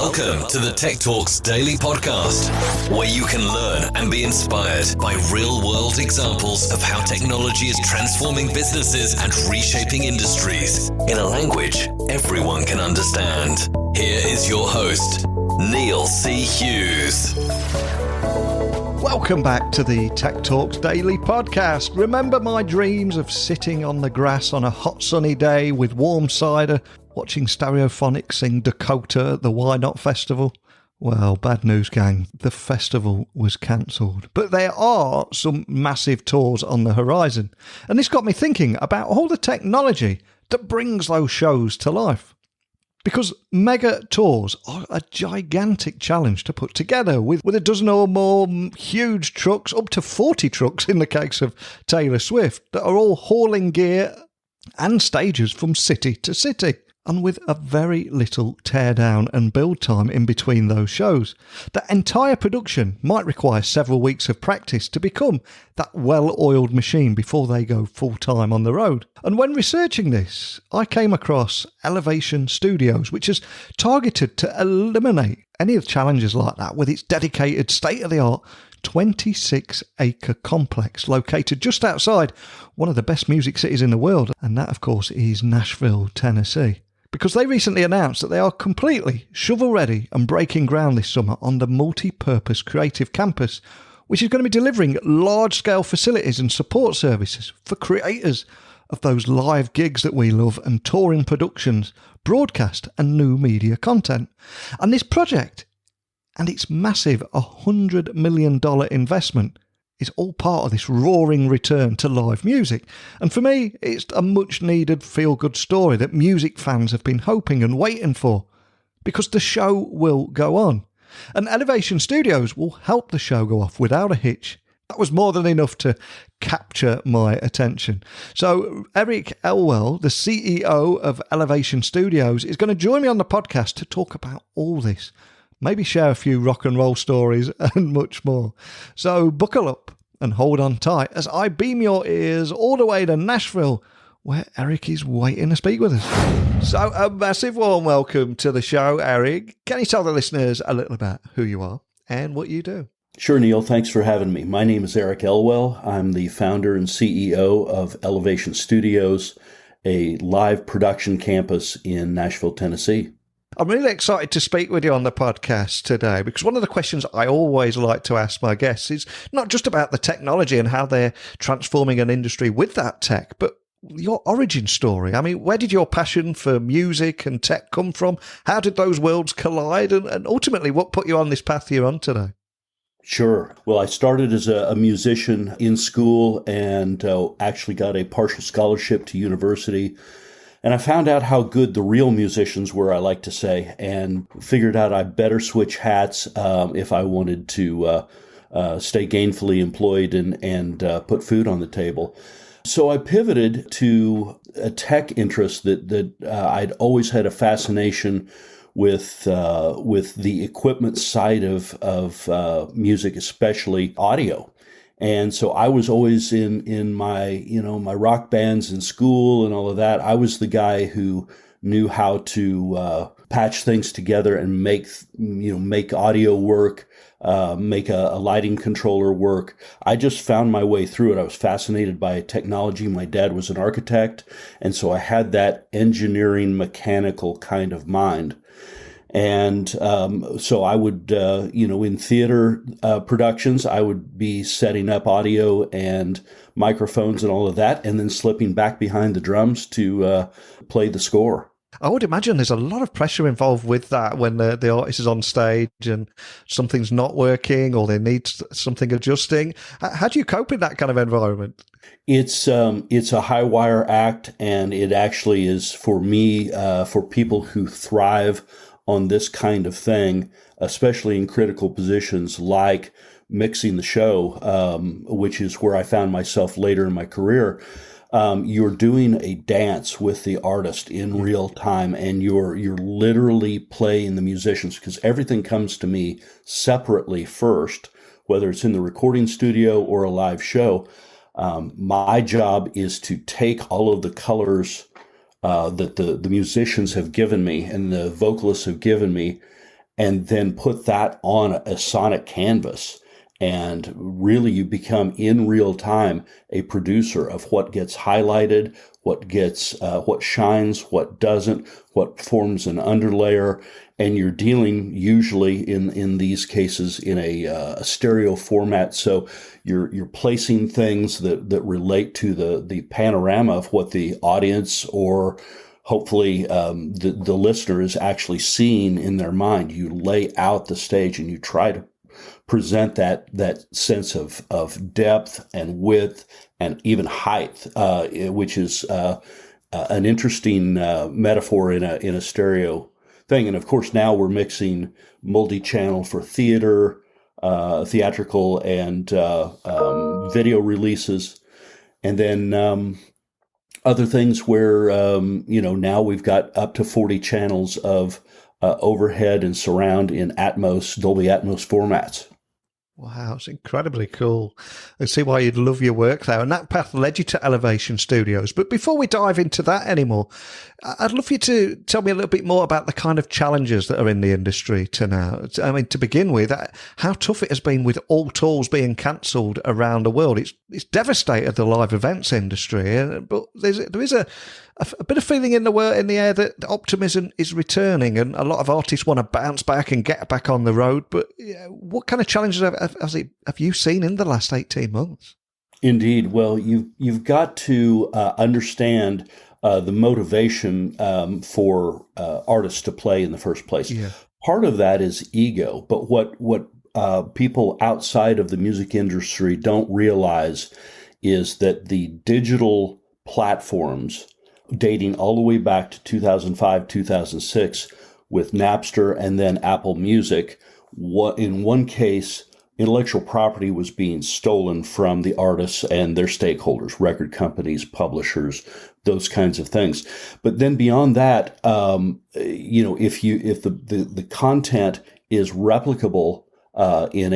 Welcome to the Tech Talks Daily Podcast, where you can learn and be inspired by real-world examples of how technology is transforming businesses and reshaping industries in a language everyone can understand. Here is your host, Neil C. Hughes. Welcome back to the Tech Talks Daily Podcast. Remember my dreams of sitting on the grass on a hot sunny day with warm cider, watching Stereophonics sing Dakota at the Why Not Festival? Well, bad news, gang. The festival was cancelled. But there are some massive tours on the horizon. And this got me thinking about all the technology that brings those shows to life. Because mega tours are a gigantic challenge to put together with a dozen or more huge trucks, up to 40 trucks in the case of Taylor Swift, that are all hauling gear and stages from city to city, and with a very little teardown and build time in between those shows. The entire production might require several weeks of practice to become that well-oiled machine before they go full-time on the road. And when researching this, I came across Elevation Studios, which is targeted to eliminate any of challenges like that with its dedicated state-of-the-art 26-acre complex located just outside one of the best music cities in the world, and that, of course, is Nashville, Tennessee. Because they recently announced that they are completely shovel-ready and breaking ground this summer on the multi-purpose creative campus, which is going to be delivering large-scale facilities and support services for creators of those live gigs that we love and touring productions, broadcast and new media content. And this project and its massive $100 million investment is all part of this roaring return to live music. And for me, it's a much-needed feel-good story that music fans have been hoping and waiting for, because the show will go on. And Elevation Studios will help the show go off without a hitch. That was more than enough to capture my attention. So Eric Elwell, the CEO of Elevation Studios, is going to join me on the podcast to talk about all this. Maybe share a few rock and roll stories and much more. So buckle up and hold on tight as I beam your ears all the way to Nashville, where Eric is waiting to speak with us. So a massive warm welcome to the show, Eric. Can you tell the listeners a little about who you are and what you do? Sure, Neil. Thanks for having me. My name is Eric Elwell. I'm the founder and CEO of Elevation Studios, a live production campus in Nashville, Tennessee. I'm really excited to speak with you on the podcast today, because one of the questions I always like to ask my guests is not just about the technology and how they're transforming an industry with that tech, but your origin story. I mean, where did your passion for music and tech come from? How did those worlds collide? And ultimately, what put you on this path you're on today? Sure. Well, I started as a musician in school and actually got a partial scholarship to university. And I found out how good the real musicians were, I like to say, and figured out I better switch hats if I wanted to stay gainfully employed and put food on the table. So I pivoted to a tech interest that I'd always had a fascination with the equipment side of music, especially audio. And so I was always in my, my rock bands in school and all of that. I was the guy who knew how to patch things together and make audio work, make a lighting controller work. I just found my way through it. I was fascinated by technology. My dad was an architect, and so I had that engineering, mechanical kind of mind. And so I would, in theater productions, I would be setting up audio and microphones and all of that, and then slipping back behind the drums to play the score. I would imagine there's a lot of pressure involved with that when the artist is on stage and something's not working or they need something adjusting. How do you cope in that kind of environment? It's a high wire act, and it actually is, for me, for people who thrive on this kind of thing, especially in critical positions like mixing the show, which is where I found myself later in my career. You're doing a dance with the artist in real time, and you're literally playing the musicians, because everything comes to me separately first, whether it's in the recording studio or a live show. My job is to take all of the colors that the musicians have given me and the vocalists have given me, and then put that on a sonic canvas. And really, you become in real time a producer of what gets highlighted, what shines, what doesn't, what forms an underlayer. And you're dealing usually in these cases in a stereo format. So you're placing things that relate to the panorama of what the audience or hopefully the listener is actually seeing in their mind. You lay out the stage and you try to present that sense of depth and width and even height, which is an interesting metaphor in a stereo thing. And of course, now we're mixing multi-channel for theater, theatrical, and video releases, and then other things where now we've got up to 40 channels of overhead and surround in Dolby Atmos formats. Wow, it's incredibly cool. I see why you'd love your work there. And that path led you to Elevation Studios. But before we dive into that anymore, I'd love you to tell me a little bit more about the kind of challenges that are in the industry to now. I mean, to begin with, how tough it has been with all tours being cancelled around the world. It's devastated the live events industry. But there is a bit of feeling in the air that optimism is returning, and a lot of artists want to bounce back and get back on the road. But what kind of challenges have you seen in the last 18 months? Indeed. Well, you've got to understand the motivation for artists to play in the first place. Yeah. Part of that is ego, but what people outside of the music industry don't realize is that the digital platforms dating all the way back to 2005, 2006 with Napster and then Apple Music, in one case, intellectual property was being stolen from the artists and their stakeholders, record companies, publishers, those kinds of things. But then beyond that, if the content is replicable in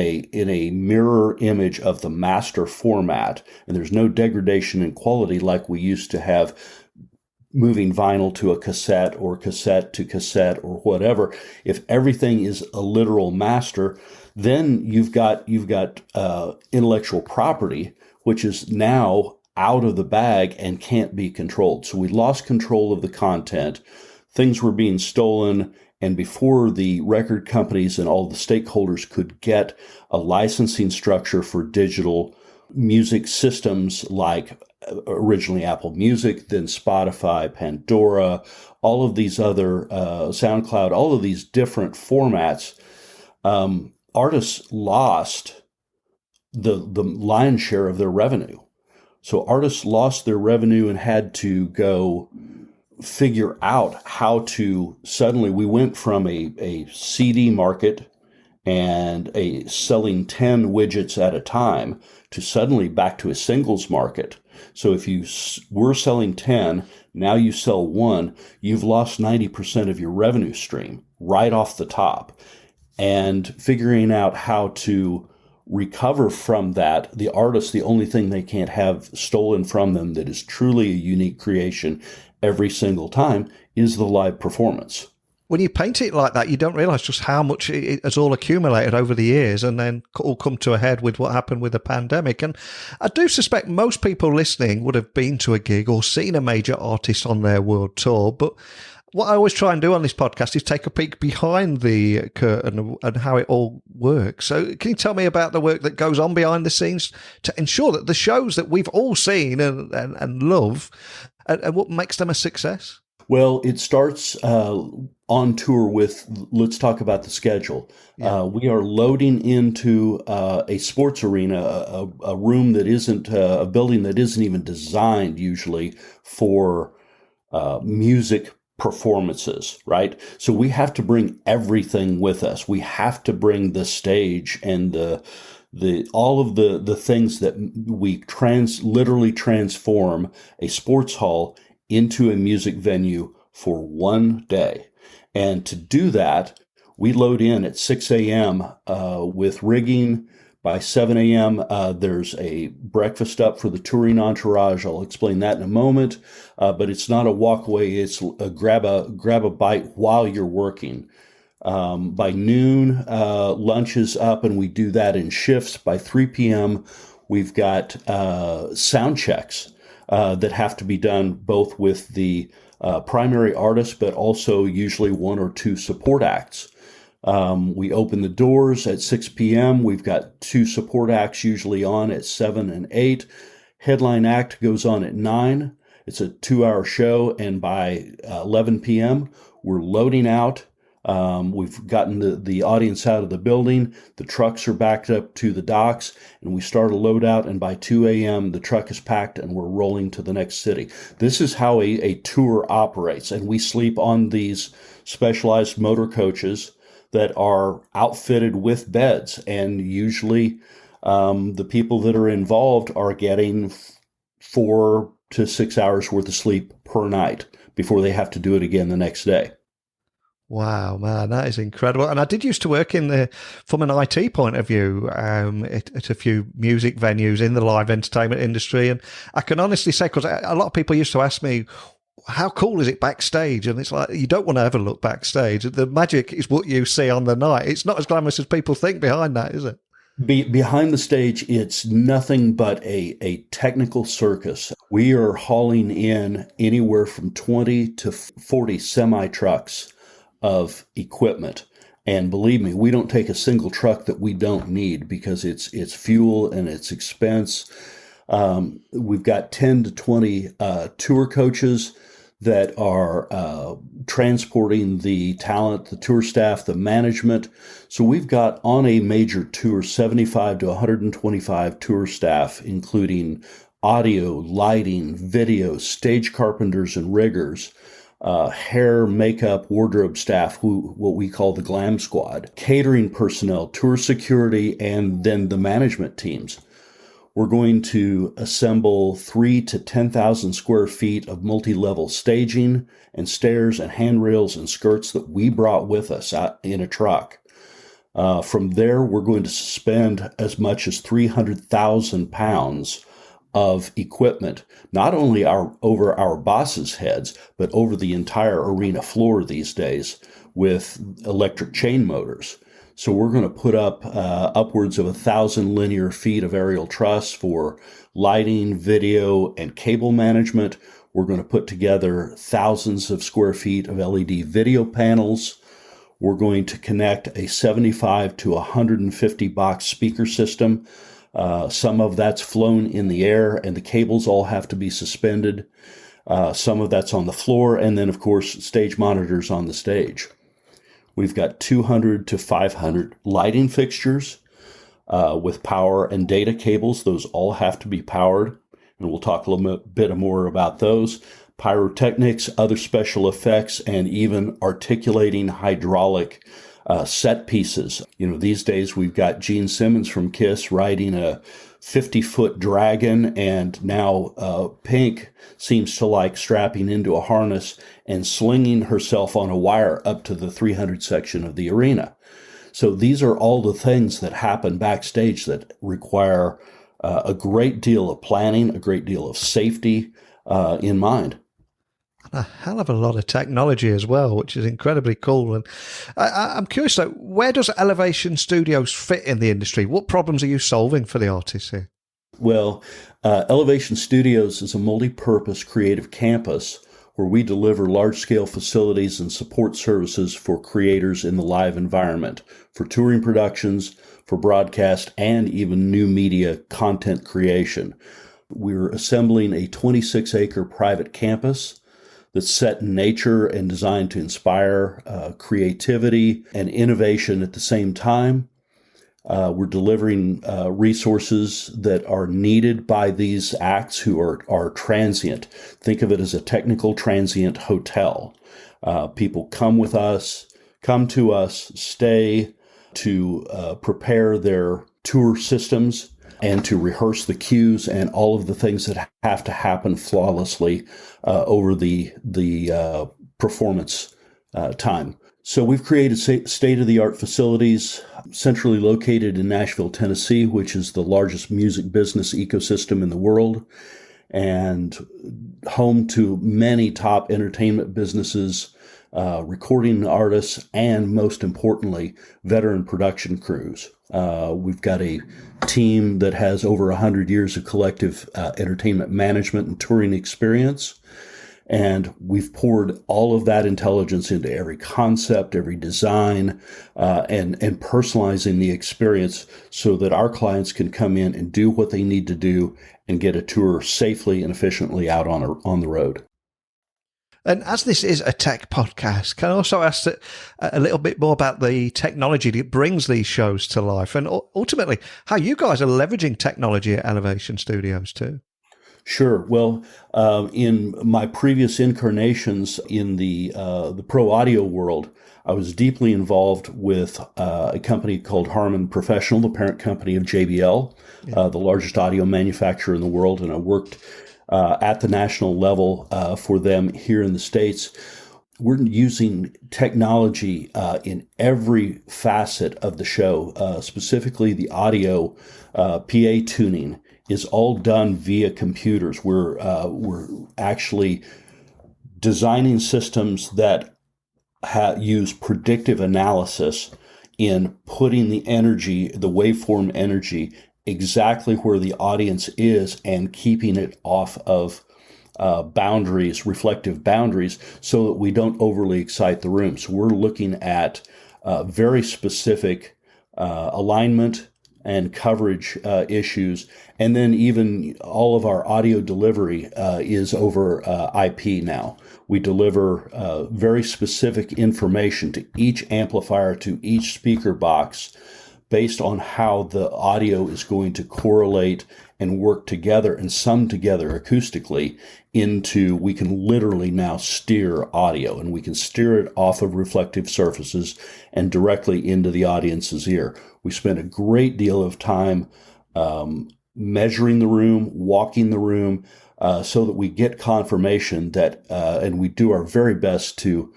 a mirror image of the master format, and there's no degradation in quality like we used to have moving vinyl to a cassette or cassette to cassette or whatever. If everything is a literal master, then you've got intellectual property, which is now out of the bag and can't be controlled. So we lost control of the content. Things were being stolen. And before the record companies and all the stakeholders could get a licensing structure for digital music systems like originally Apple Music, then Spotify, Pandora, all of these other, SoundCloud, all of these different formats, artists lost the lion's share of their revenue. So artists lost their revenue and had to go figure out how to, suddenly we went from a CD market and a selling 10 widgets at a time to suddenly back to a singles market. So if you were selling 10, now you sell one, you've lost 90% of your revenue stream right off the top. And figuring out how to recover from that, the artist, the only thing they can't have stolen from them that is truly a unique creation every single time is the live performance. When you paint it like that, you don't realize just how much it has all accumulated over the years and then all come to a head with what happened with the pandemic. And I do suspect most people listening would have been to a gig or seen a major artist on their world tour. But what I always try and do on this podcast is take a peek behind the curtain and how it all works. So can you tell me about the work that goes on behind the scenes to ensure that the shows that we've all seen and love, and what makes them a success? Well, it starts on tour with, let's talk about the schedule. Yeah. We are loading into a sports arena, a room that isn't, a building that isn't even designed usually for music performances, right? So we have to bring everything with us. We have to bring the stage and all of the things that we literally transform a sports hall into a music venue for one day. And to do that, we load in at 6 a.m. With rigging. By 7 a.m., there's a breakfast up for the touring entourage. I'll explain that in a moment. But it's not a walk away. It's a grab a bite while you're working. By noon, lunch is up, and we do that in shifts. By 3 p.m., we've got sound checks that have to be done both with the primary artist, but also usually one or two support acts. We open the doors at 6 p.m. We've got two support acts usually on at 7 and 8. Headline act goes on at 9. It's a 2-hour show, and by 11 p.m., we're loading out. We've gotten the audience out of the building. The trucks are backed up to the docks, and we start a load out. And by 2 a.m., the truck is packed, and we're rolling to the next city. This is how a tour operates. And we sleep on these specialized motor coaches that are outfitted with beds. And usually, the people that are involved are getting 4 to 6 hours worth of sleep per night before they have to do it again the next day. Wow, man, that is incredible. And I did used to work from an IT point of view, at a few music venues in the live entertainment industry. And I can honestly say, because a lot of people used to ask me, how cool is it backstage? And it's like, you don't want to ever look backstage. The magic is what you see on the night. It's not as glamorous as people think behind that, is it? Behind the stage, it's nothing but a technical circus. We are hauling in anywhere from 20 to 40 semi-trucks of equipment. And believe me, we don't take a single truck that we don't need, because it's fuel and it's expense. We've got 10 to 20 tour coaches that are transporting the talent, the tour staff, the management. So we've got on a major tour 75 to 125 tour staff, including audio, lighting, video, stage carpenters and riggers, hair, makeup, wardrobe staff, what we call the glam squad, catering personnel, tour security, and then the management teams. We're going to assemble 3 to 10,000 square feet of multi-level staging and stairs and handrails and skirts that we brought with us out in a truck. From there, we're going to suspend as much as 300,000 pounds of equipment, not only over our bosses' heads, but over the entire arena floor these days with electric chain motors. So we're going to put up upwards of 1,000 linear feet of aerial truss for lighting, video, and cable management. We're going to put together thousands of square feet of LED video panels. We're going to connect a 75 to 150 box speaker system. Some of that's flown in the air, and the cables all have to be suspended. Some of that's on the floor, and then, of course, stage monitors on the stage. We've got 200 to 500 lighting fixtures with power and data cables. Those all have to be powered, and we'll talk a little bit more about those. Pyrotechnics, other special effects, and even articulating hydraulic set pieces. These days we've got Gene Simmons from Kiss riding a 50-foot dragon, and now Pink seems to like strapping into a harness and slinging herself on a wire up to the 300 section of the arena. So these are all the things that happen backstage that require a great deal of planning, a great deal of safety in mind. A hell of a lot of technology as well, which is incredibly cool. And I'm curious, though, where does Elevation Studios fit in the industry? What problems are you solving for the artists here? Well, Elevation Studios is a multi-purpose creative campus where we deliver large-scale facilities and support services for creators in the live environment, for touring productions, for broadcast, and even new media content creation. We're assembling a 26-acre private campus that's set in nature and designed to inspire creativity and innovation at the same time. We're delivering resources that are needed by these acts who are transient. Think of it as a technical transient hotel. People come to us, stay to prepare their tour systems and to rehearse the cues and all of the things that have to happen flawlessly over the performance time. So we've created state-of-the-art facilities centrally located in Nashville, Tennessee, which is the largest music business ecosystem in the world, and home to many top entertainment businesses recording artists, and most importantly, veteran production crews. We've got a team that has over 100 years of collective entertainment management and touring experience. And we've poured all of that intelligence into every concept, every design, and personalizing the experience so that our clients can come in and do what they need to do and get a tour safely and efficiently out on the road. And as this is a tech podcast, can I also ask a little bit more about the technology that brings these shows to life, and ultimately how you guys are leveraging technology at Elevation Studios too? Sure. Well, in my previous incarnations in the pro audio world, I was deeply involved with a company called Harman Professional, the parent company of JBL, the largest audio manufacturer in the world, and I worked at the national level for them here in the States. We're using technology in every facet of the show, specifically the audio PA tuning is all done via computers. We're actually designing systems that use predictive analysis in putting the energy, the waveform energy, exactly where the audience is and keeping it off of boundaries, reflective boundaries, so that we don't overly excite the room. So we're looking at very specific alignment and coverage issues. And then even all of our audio delivery is over IP now. We deliver very specific information to each amplifier, to each speaker box, based on how the audio is going to correlate and work together and sum together acoustically into, we can literally now steer audio, and we can steer it off of reflective surfaces and directly into the audience's ear. We spend a great deal of time measuring the room, walking the room, so that we get confirmation that, and we do our very best to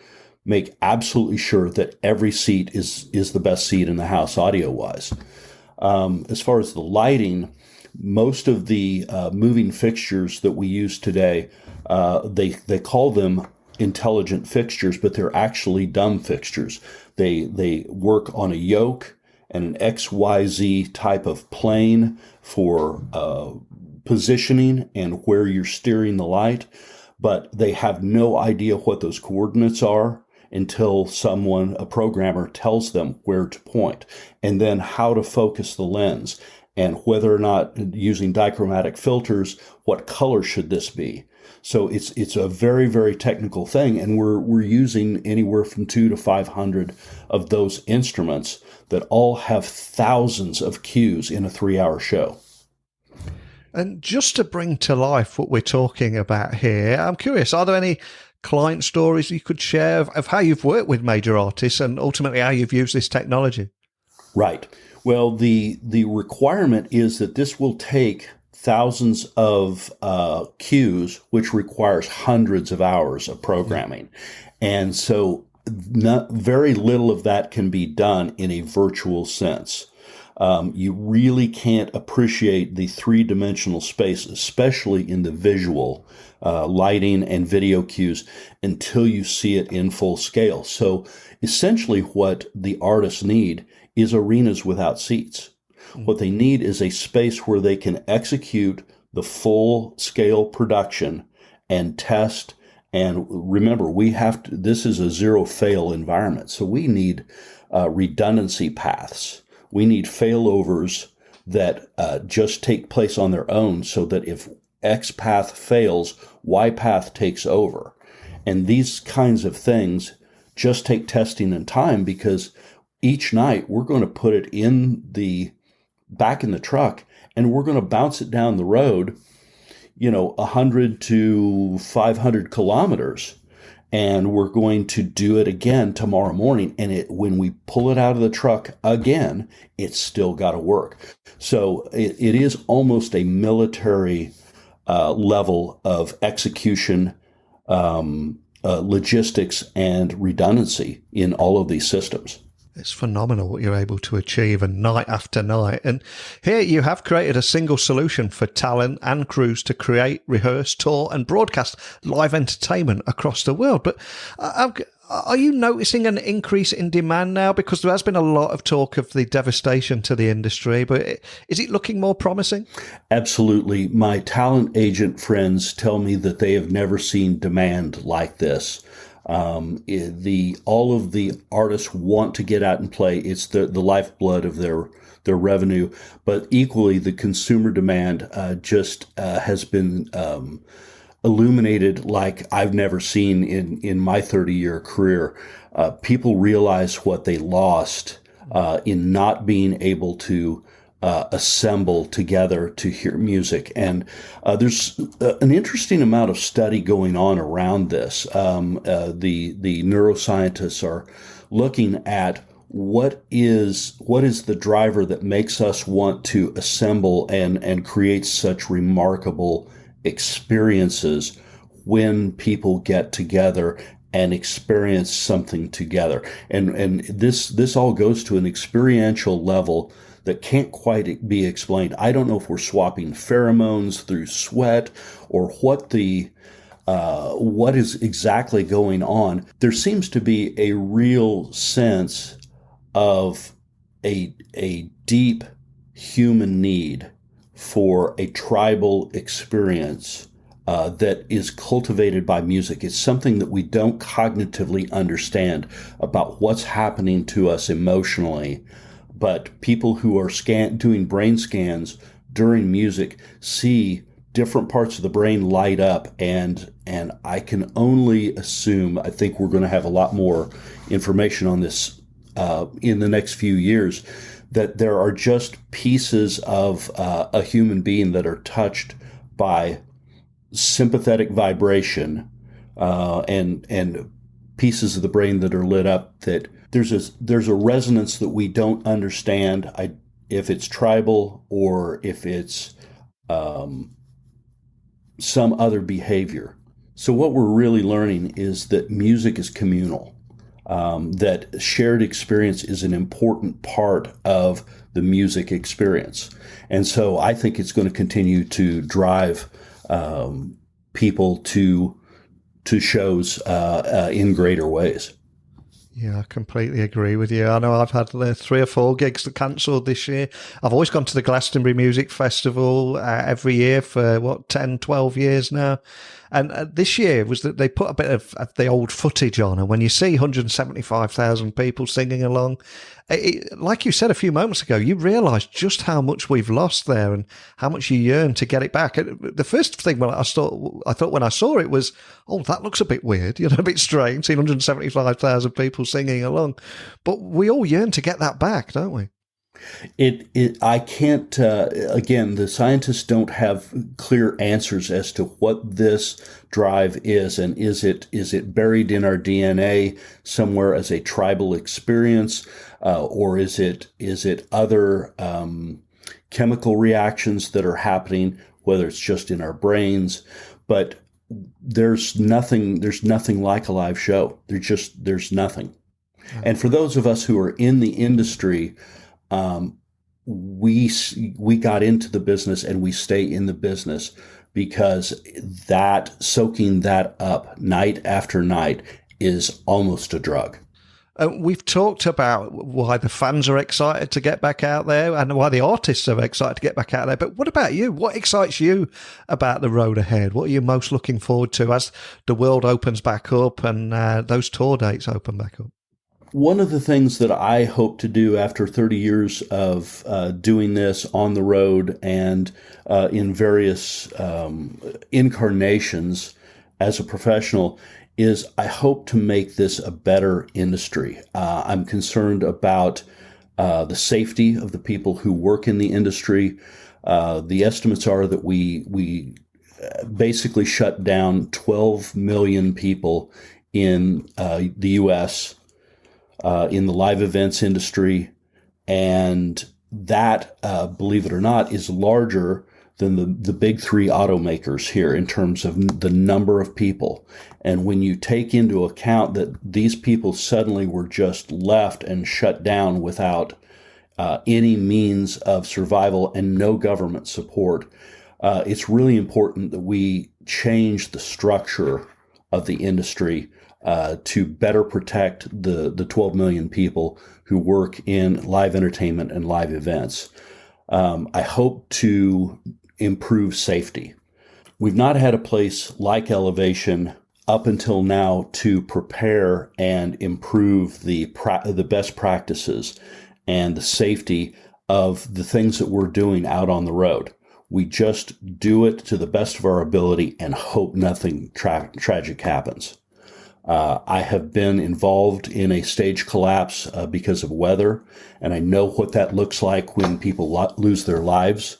make absolutely sure that every seat is the best seat in the house audio-wise. As far as the lighting, most of the moving fixtures that we use today, they call them intelligent fixtures, but they're actually dumb fixtures. They work on a yoke and an XYZ type of plane for positioning and where you're steering the light, but they have no idea what those coordinates are until someone, a programmer, tells them where to point, and then how to focus the lens, and whether or not, using dichromatic filters, what color should this be. So it's a very, very technical thing, and we're using anywhere from 200 to 500 of those instruments that all have thousands of cues in a 3-hour show. And just to bring to life what we're talking about here, I'm curious, are there any client stories you could share of how you've worked with major artists and ultimately how you've used this technology? Right. Well, the requirement is that this will take thousands of cues, which requires hundreds of hours of programming. And so very little of that can be done in a virtual sense. You really can't appreciate the three-dimensional space, especially in the visual lighting and video cues, until you see it in full scale. So essentially what the artists need is arenas without seats. What they need is a space where they can execute the full-scale production and test. And remember, this is a zero-fail environment, so we need redundancy paths. We need failovers that just take place on their own, so that if X path fails, Y path takes over. And these kinds of things just take testing and time, because each night we're going to put it back in the truck, and we're going to bounce it down the road, 100 to 500 kilometers. And we're going to do it again tomorrow morning. And when we pull it out of the truck again, it's still got to work. So it is almost a military level of execution, logistics, and redundancy in all of these systems. It's phenomenal what you're able to achieve, and night after night. And here you have created a single solution for talent and crews to create, rehearse, tour and broadcast live entertainment across the world. But Are you noticing an increase in demand now? Because there has been a lot of talk of the devastation to the industry, but is it looking more promising? Absolutely. My talent agent friends tell me that they have never seen demand like this. All of the artists want to get out and play. It's the lifeblood of their revenue, but equally the consumer demand just has been illuminated like I've never seen in my 30-year career. People realize what they lost in not being able to assemble together to hear music. And there's an interesting amount of study going on around this. The neuroscientists are looking at what is the driver that makes us want to assemble and create such remarkable experiences when people get together and experience something together. And this all goes to an experiential level that can't quite be explained. I don't know if we're swapping pheromones through sweat or what is exactly going on. There seems to be a real sense of a deep human need for a tribal experience that is cultivated by music. It's something that we don't cognitively understand about what's happening to us emotionally, but people who are doing brain scans during music see different parts of the brain light up, and I can only assume, I think we're going to have a lot more information on this in the next few years, that there are just pieces of a human being that are touched by sympathetic vibration and pieces of the brain that are lit up, that there's a resonance that we don't understand, if it's tribal or if it's some other behavior. So what we're really learning is that music is communal. That shared experience is an important part of the music experience. And so I think it's going to continue to drive people to shows in greater ways. Yeah, I completely agree with you. I know I've had 3 or 4 gigs cancelled this year. I've always gone to the Glastonbury Music Festival every year for, 10, 12 years now. And this year was that they put a bit of the old footage on, and when you see 175,000 people singing along, like you said a few moments ago, you realise just how much we've lost there and how much you yearn to get it back. The first thing I thought when I saw it was, oh, that looks a bit weird, a bit strange, seeing 175,000 people singing along. But we all yearn to get that back, don't we? I can't, again, the scientists don't have clear answers as to what this drive is, and is it buried in our DNA somewhere as a tribal experience, or is it other chemical reactions that are happening, whether it's just in our brains. But there's nothing like a live show. There's nothing. And for those of us who are in the industry, we got into the business and we stay in the business because soaking that up night after night is almost a drug. We've talked about why the fans are excited to get back out there and why the artists are excited to get back out there. But what about you? What excites you about the road ahead? What are you most looking forward to as the world opens back up and those tour dates open back up? One of the things that I hope to do after 30 years of doing this on the road and in various incarnations as a professional is I hope to make this a better industry. I'm concerned about the safety of the people who work in the industry. The estimates are that we basically shut down 12 million people in the U.S., in the live events industry, and that, believe it or not, is larger than the big 3 automakers here in terms of the number of people. And when you take into account that these people suddenly were just left and shut down without any means of survival and no government support, it's really important that we change the structure of the industry to better protect the 12 million people who work in live entertainment and live events. I hope to improve safety. We've not had a place like Elevation up until now to prepare and improve the best practices and the safety of the things that we're doing out on the road. We just do it to the best of our ability and hope nothing tragic happens. I have been involved in a stage collapse because of weather, and I know what that looks like when people lose their lives.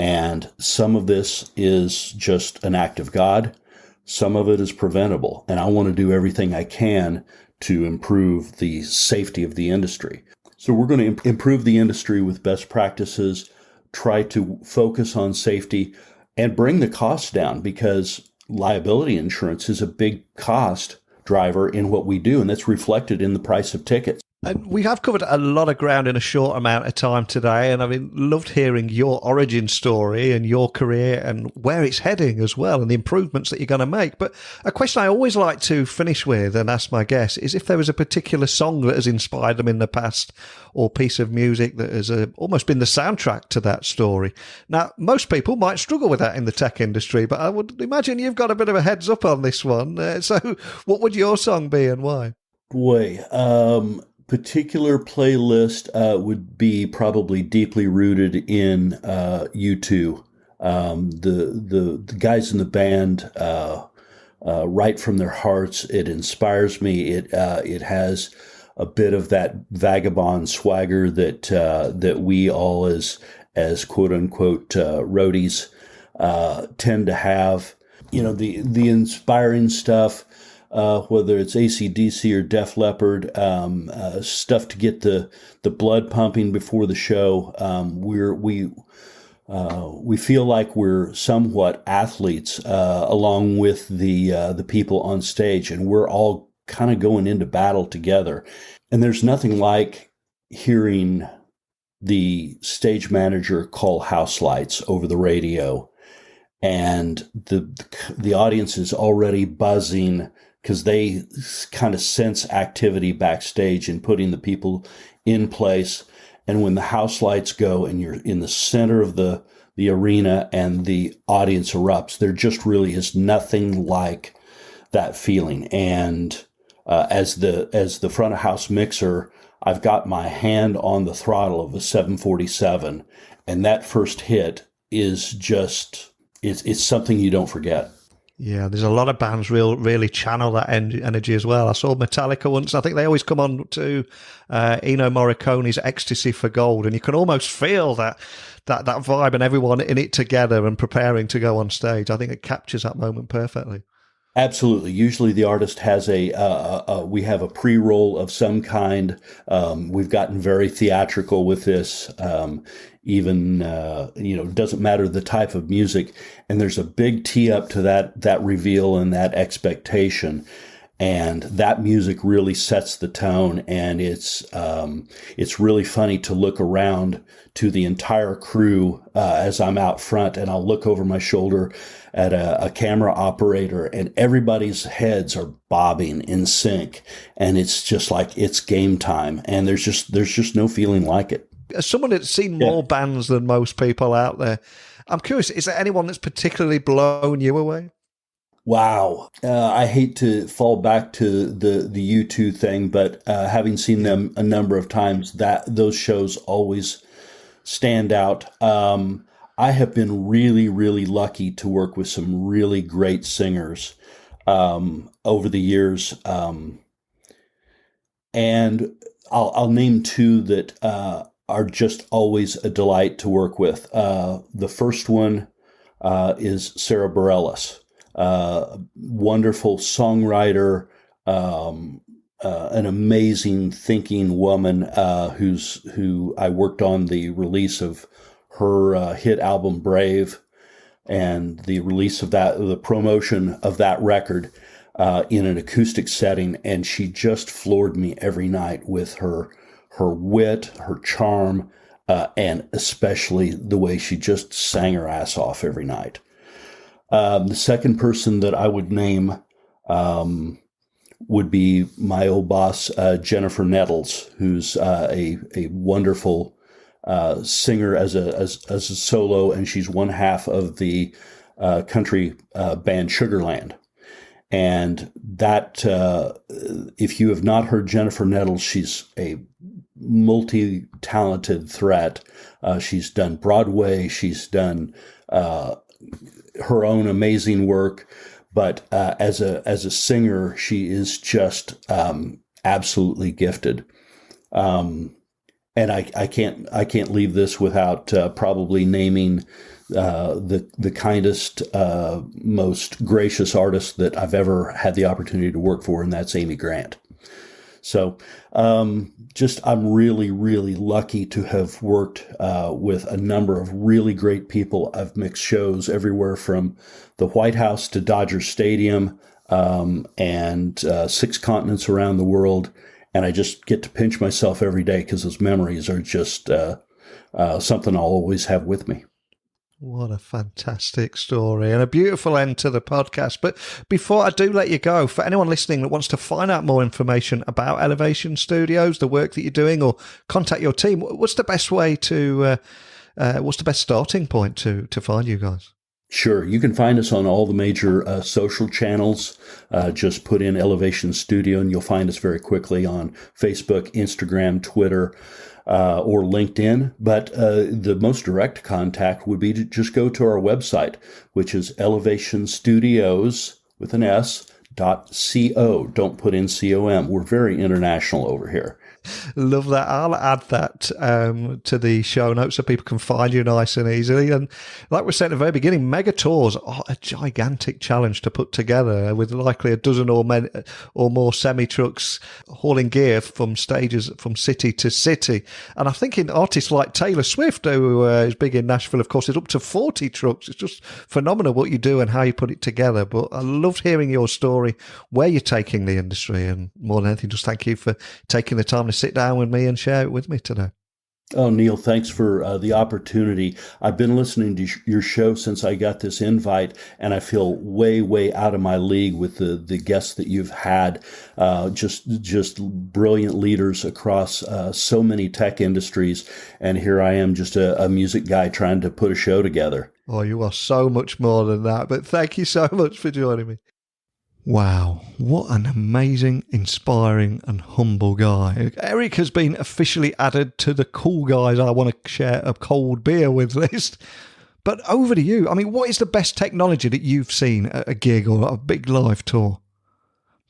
And some of this is just an act of God. Some of it is preventable. And I want to do everything I can to improve the safety of the industry. So we're going to improve the industry with best practices, try to focus on safety, and bring the costs down, because liability insurance is a big cost driver in what we do, and that's reflected in the price of tickets. And we have covered a lot of ground in a short amount of time today, and I've loved hearing your origin story and your career and where it's heading as well, and the improvements that you're going to make. But a question I always like to finish with and ask my guests is if there was a particular song that has inspired them in the past, or piece of music that has almost been the soundtrack to that story. Now, most people might struggle with that in the tech industry, but I would imagine you've got a bit of a heads up on this one. So what would your song be and why? Boy, particular playlist would be probably deeply rooted in U2. The guys in the band write from their hearts. It inspires me. It has a bit of that vagabond swagger that we all as quote unquote roadies tend to have. You know, the inspiring stuff. Whether it's AC/DC or Def Leppard, stuff to get the blood pumping before the show. We feel like we're somewhat athletes along with the people on stage, and we're all kind of going into battle together. And there's nothing like hearing the stage manager call house lights over the radio, and the audience is already buzzing, because they kind of sense activity backstage and putting the people in place. And when the house lights go and you're in the center of the arena and the audience erupts, there just really is nothing like that feeling. And as the front of house mixer, I've got my hand on the throttle of a 747, and that first hit is just, it's something you don't forget. Yeah, there's a lot of bands really channel that energy as well. I saw Metallica once. I think they always come on to Ennio Morricone's Ecstasy for Gold, and you can almost feel that vibe and everyone in it together and preparing to go on stage. I think it captures that moment perfectly. Absolutely. Usually the artist has we have a pre-roll of some kind. We've gotten very theatrical with this. It doesn't matter the type of music. And there's a big tee up to that reveal and that expectation. And that music really sets the tone. And it's really funny to look around to the entire crew as I'm out front, and I'll look over my shoulder at a camera operator, and everybody's heads are bobbing in sync. And it's just like it's game time. And there's just no feeling like it. As someone that's seen more bands than most people out there, I'm curious, is there anyone that's particularly blown you away? Wow. I hate to fall back to the U2 thing, but having seen them a number of times, those shows always stand out. I have been really, really lucky to work with some really great singers over the years. And I'll name two that are just always a delight to work with. The first one is Sarah Bareilles. Wonderful songwriter, an amazing thinking woman who I worked on the release of her hit album Brave, and the release of the promotion of that record in an acoustic setting, and she just floored me every night with her wit, her charm, and especially the way she just sang her ass off every night. The second person that I would name would be my old boss, Jennifer Nettles, who's a wonderful singer as a solo, and she's one half of the country band Sugarland. And that, if you have not heard Jennifer Nettles, she's a multi-talented threat. She's done Broadway, she's done her own amazing work, but as a singer, she is just absolutely gifted. And I can't leave this without probably naming the kindest, most gracious artist that I've ever had the opportunity to work for, and that's Amy Grant. So I'm really, really lucky to have worked with a number of really great people. I've mixed shows everywhere from the White House to Dodger Stadium, and 6 continents around the world. And I just get to pinch myself every day because those memories are just something I'll always have with me. What a fantastic story and a beautiful end to the podcast. But before I do let you go, for anyone listening that wants to find out more information about Elevation Studios, the work that you're doing, or contact your team, what's the best way to, what's the best starting point to find you guys? Sure. You can find us on all the major social channels. Just put in Elevation Studio and you'll find us very quickly on Facebook, Instagram, Twitter, or LinkedIn. But the most direct contact would be to just go to our website, which is elevationstudios with an S.co. Don't put in .com. We're very international over here. Love that. I'll add that to the show notes so people can find you nice and easily. And like we said at the very beginning, mega tours are a gigantic challenge to put together, with likely a dozen or more semi-trucks hauling gear from stages from city to city. And I'm thinking artists like Taylor Swift, who is big in Nashville, of course, is up to 40 trucks. It's just phenomenal what you do and how you put it together. But I loved hearing your story, where you're taking the industry, and more than anything, just thank you for taking the time to sit down with me and share it with me today. Oh, Neil, thanks for the opportunity. I've been listening to your show since I got this invite, and I feel way, way out of my league with the guests that you've had. Just brilliant leaders across so many tech industries, and here I am, just a music guy trying to put a show together. Oh, you are so much more than that, but thank you so much for joining me. Wow, what an amazing, inspiring and humble guy. Eric has been officially added to the cool guys I want to share a cold beer with list. But over to you. I mean, what is the best technology that you've seen at a gig or a big live tour?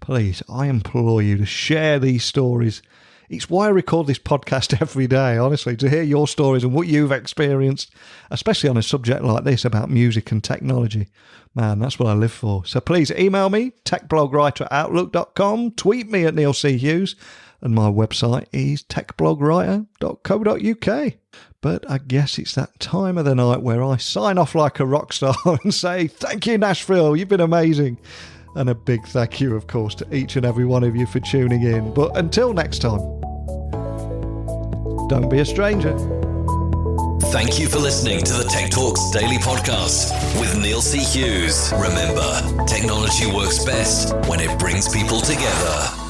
Please, I implore you to share these stories. It's why I record this podcast every day, honestly, to hear your stories and what you've experienced, especially on a subject like this about music and technology. Man, that's what I live for. So please email me, techblogwriter@outlook.com, tweet me at Neil C. Hughes, and my website is techblogwriter.co.uk. But I guess it's that time of the night where I sign off like a rock star and say, thank you, Nashville, you've been amazing. And a big thank you, of course, to each and every one of you for tuning in. But until next time, don't be a stranger. Thank you for listening to the Tech Talks Daily Podcast with Neil C. Hughes. Remember, technology works best when it brings people together.